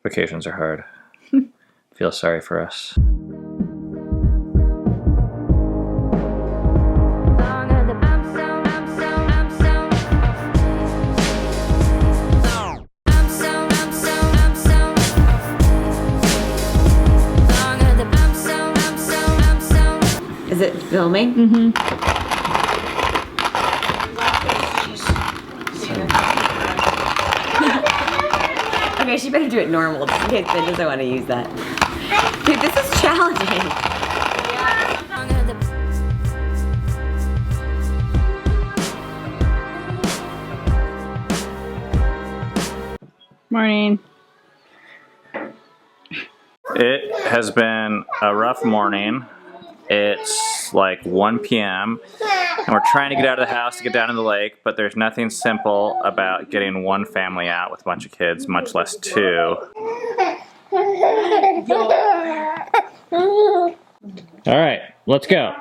Vacations are hard. Feel sorry for us. Is it filming? Mm-hmm. Okay, she better do it normal just in case Ben doesn't want to use that. Dude, this is challenging. Morning. It has been a rough morning. It's like 1 p.m. and we're trying to get out of the house to get down to the lake, but there's nothing simple about getting one family out with a bunch of kids, much less two. All right, let's go.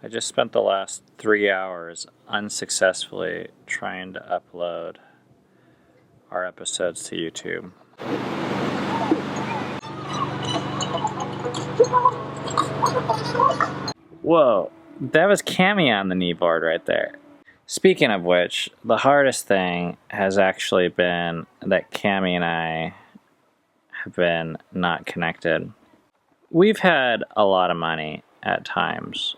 I just spent the last 3 hours unsuccessfully trying to upload our episodes to YouTube. Whoa, that was Cammy on the kneeboard right there. Speaking of which, the hardest thing has actually been that Cammy and I have been not connected. We've had a lot of money at times.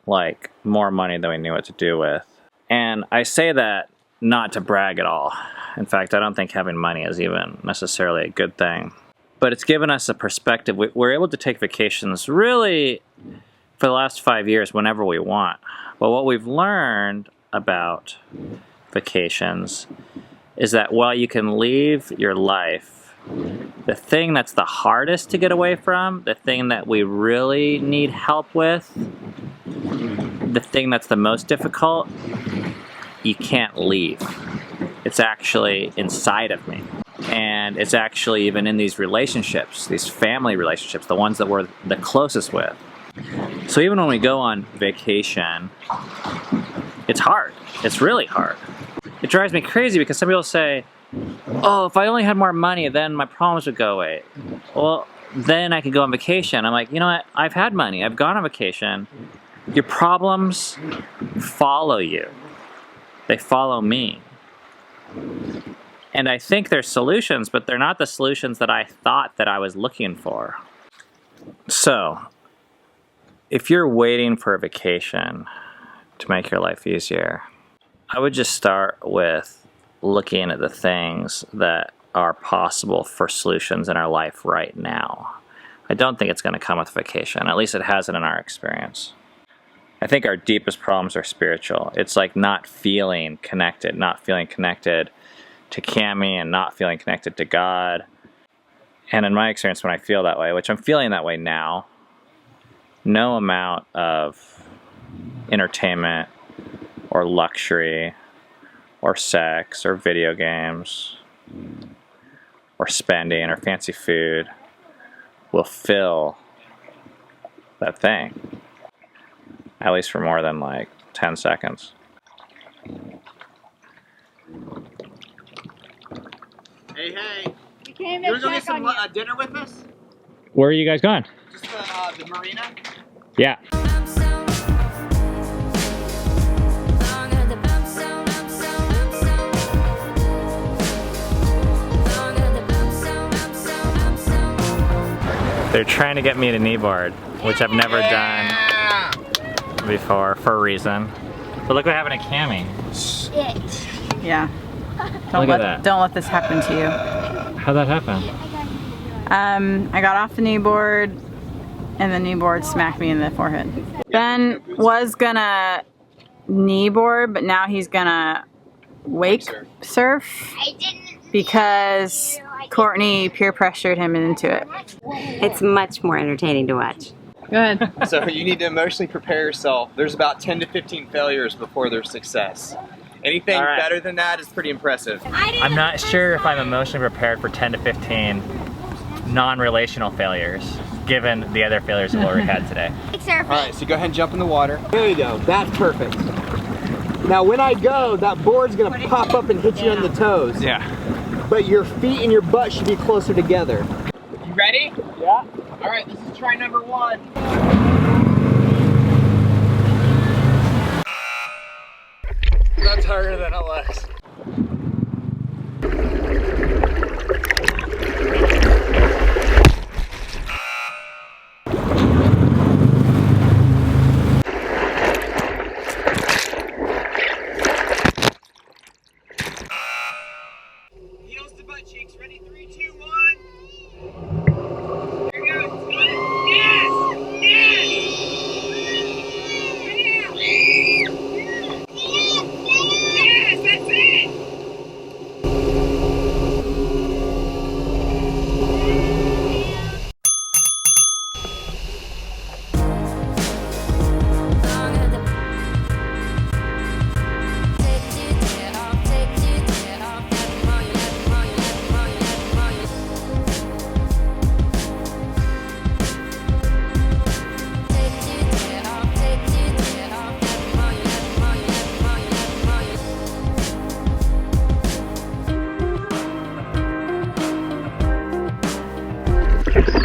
Like, more money than we knew what to do with. And I say that not to brag at all. In fact, I don't think having money is even necessarily a good thing. But it's given us a perspective. We're able to take vacations really for the last 5 years whenever we want. But what we've learned about vacations is that while you can leave your life, the thing that's the hardest to get away from, the thing that we really need help with, the thing that's the most difficult, you can't leave. It's actually inside of me. And it's actually even in these relationships, these family relationships, the ones that we're the closest with. So even when we go on vacation, it's hard. It's really hard. It drives me crazy because some people say, oh, if I only had more money, then my problems would go away. Well, then I could go on vacation. I'm like, you know what? I've had money. I've gone on vacation. Your problems follow you. They follow me. And I think they're solutions, but they're not the solutions that I thought that I was looking for. So, if you're waiting for a vacation to make your life easier, I would just start with looking at the things that are possible for solutions in our life right now. I don't think it's going to come with vacation. At least it hasn't in our experience. I think our deepest problems are spiritual. It's like not feeling connected to Cammy and not feeling connected to God. And in my experience, when I feel that way, which I'm feeling that way now, no amount of entertainment or luxury or sex or video games or spending or fancy food will fill that thing. At least for more than like 10 seconds. Hey, hey. We came You to wanna go get check some on you. dinner with us? Where are you guys going? Just the marina? Yeah. They're trying to get me to kneeboard, which I've never done before for a reason. But look what happened to Cammy. Yeah. Look at that. Don't let this happen to you. How'd that happen? I got off the kneeboard and the kneeboard smacked me in the forehead. Ben was gonna kneeboard, but now he's gonna wake surf because Kortnee peer pressured him into it. It's much more entertaining to watch. Go ahead. So you need to emotionally prepare yourself. There's about 10 to 15 failures before there's success. Anything All right. better than that is pretty impressive. I'm not sure if I'm emotionally prepared for 10 to 15 non-relational failures, given the other failures that we already had today. Alright, so go ahead and jump in the water. There you go, that's perfect. Now when I go, that board's gonna pop up and hit you on the toes. Yeah. But your feet and your butt should be closer together. You ready? Yeah. Alright, this is try number 1. That's harder than it looks. Heels to butt cheeks. Ready? 3, 2, 1. Here we go. Yes! Yes! Yes, that's it!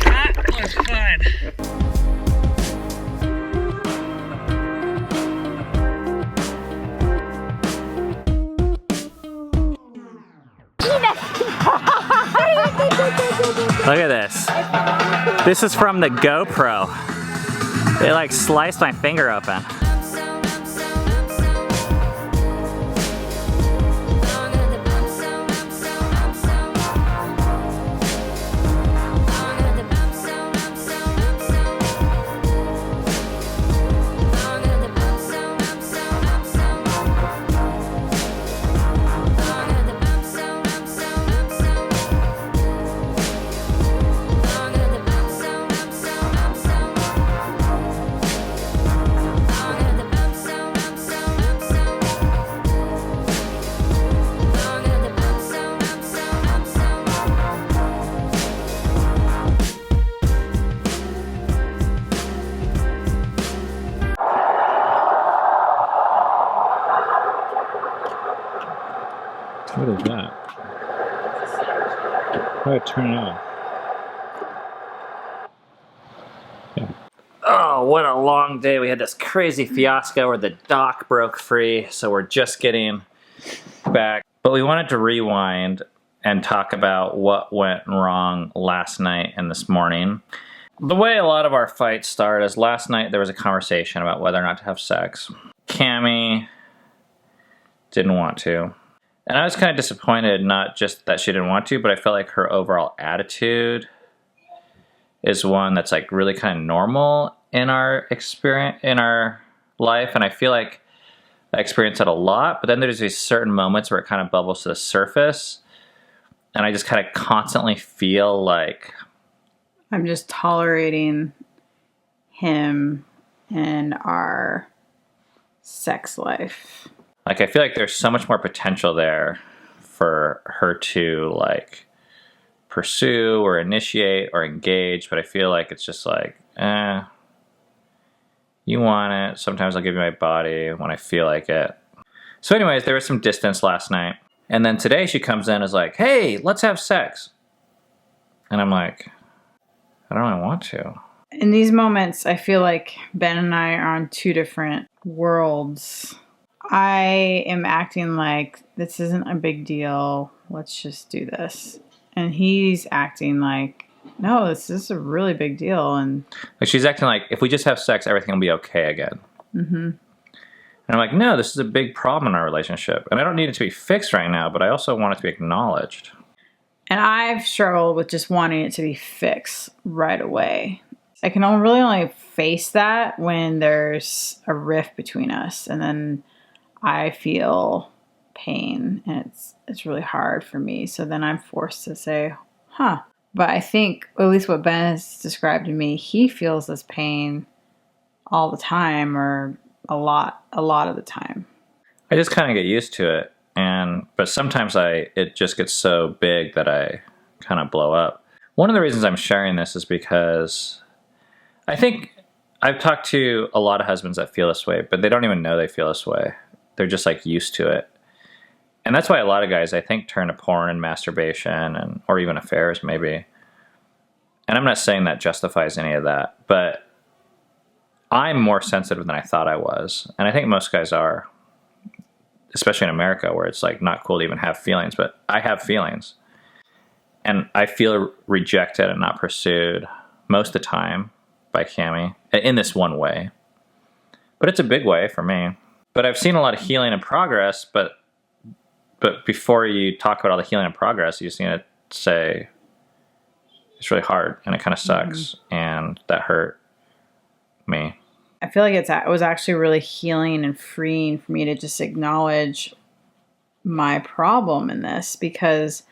That was fun. Look at this. This is from the GoPro. It like sliced my finger open. What is that? How do I turn it off? Yeah. Oh, what a long day. We had this crazy fiasco where the dock broke free, so we're just getting back. But we wanted to rewind and talk about what went wrong last night and this morning. The way a lot of our fights start is last night there was a conversation about whether or not to have sex. Cammie didn't want to. And I was kind of disappointed, not just that she didn't want to, but I felt like her overall attitude is one that's like really kind of normal in our experience, in our life. And I feel like I experience that a lot, but then there's these certain moments where it kind of bubbles to the surface. And I just kind of constantly feel like I'm just tolerating him and our sex life. Like, I feel like there's so much more potential there for her to, like, pursue or initiate or engage, but I feel like it's just like, you want it. Sometimes I'll give you my body when I feel like it. So anyways, there was some distance last night. And then today she comes in and is like, hey, let's have sex. And I'm like, I don't really want to. In these moments, I feel like Ben and I are on two different worlds. I am acting like this isn't a big deal. Let's just do this. And he's acting like, no, this is a really big deal. And like she's acting like if we just have sex, everything will be okay again. Mm-hmm. And I'm like, no, this is a big problem in our relationship. And I don't need it to be fixed right now, but I also want it to be acknowledged. And I've struggled with just wanting it to be fixed right away. I can really only face that when there's a rift between us. And then I feel pain, and it's really hard for me. So then I'm forced to say, huh. But I think, at least what Ben has described to me, he feels this pain all the time, or a lot of the time. I just kind of get used to it, but sometimes it just gets so big that I kind of blow up. One of the reasons I'm sharing this is because I think I've talked to a lot of husbands that feel this way, but they don't even know they feel this way. They're just like used to it. And that's why a lot of guys, I think, turn to porn and masturbation or even affairs maybe. And I'm not saying that justifies any of that, but I'm more sensitive than I thought I was. And I think most guys are, especially in America where it's like not cool to even have feelings, but I have feelings. And I feel rejected and not pursued most of the time by Cami in this one way. But it's a big way for me. But I've seen a lot of healing and progress, but before you talk about all the healing and progress, you just need to say, it's really hard and it kind of sucks, and that hurt me. I feel like it was actually really healing and freeing for me to just acknowledge my problem in this, because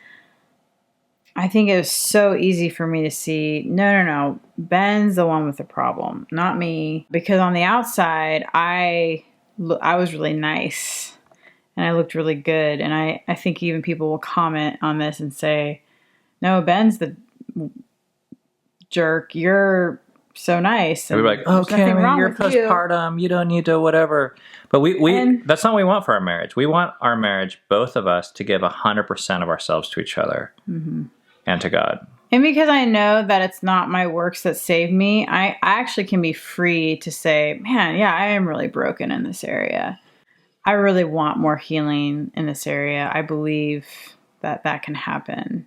I think it was so easy for me to see, no, Ben's the one with the problem, not me. Because on the outside, I was really nice and I looked really good. And I think even people will comment on this and say, no, Ben's the jerk. You're so nice. And we're like, okay, you're postpartum. You don't need to whatever. But that's not what we want for our marriage. We want our marriage, both of us, to give 100% of ourselves to each other and to God. And because I know that it's not my works that save me, I actually can be free to say, man, yeah, I am really broken in this area. I really want more healing in this area. I believe that can happen.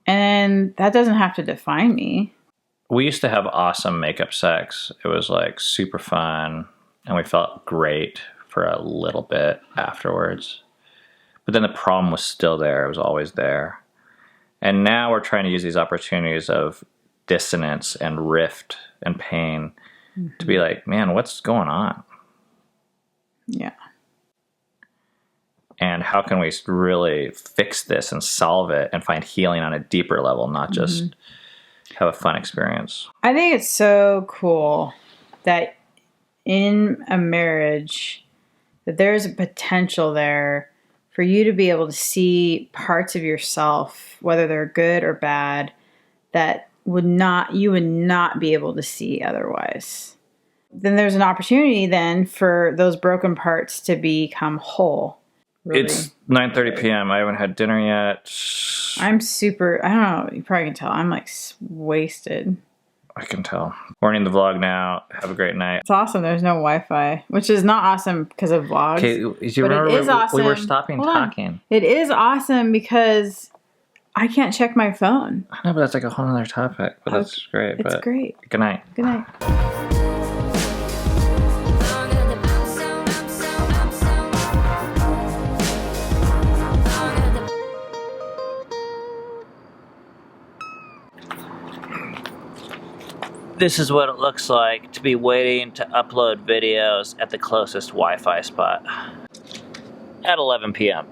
And that doesn't have to define me. We used to have awesome makeup sex. It was like super fun, and we felt great for a little bit afterwards. But then the problem was still there. It was always there. And now we're trying to use these opportunities of dissonance and rift and pain to be like, man, what's going on? Yeah. And how can we really fix this and solve it and find healing on a deeper level, not just have a fun experience? I think it's so cool that in a marriage that there's a potential there for you to be able to see parts of yourself, whether they're good or bad, that you would not be able to see otherwise. Then there's an opportunity then for those broken parts to become whole. Really. It's 9:30 p.m. I haven't had dinner yet. I'm super, I don't know, you probably can tell. I'm like wasted. I can tell. We're ending the vlog now. Have a great night. It's awesome. There's no Wi-Fi, which is not awesome because of vlogs. Okay, you remember it is awesome. We were stopping talking. It is awesome because I can't check my phone. I know, but that's like a whole other topic. But that's great. It's great. Good night. Good night. This is what it looks like to be waiting to upload videos at the closest Wi-Fi spot at 11 p.m.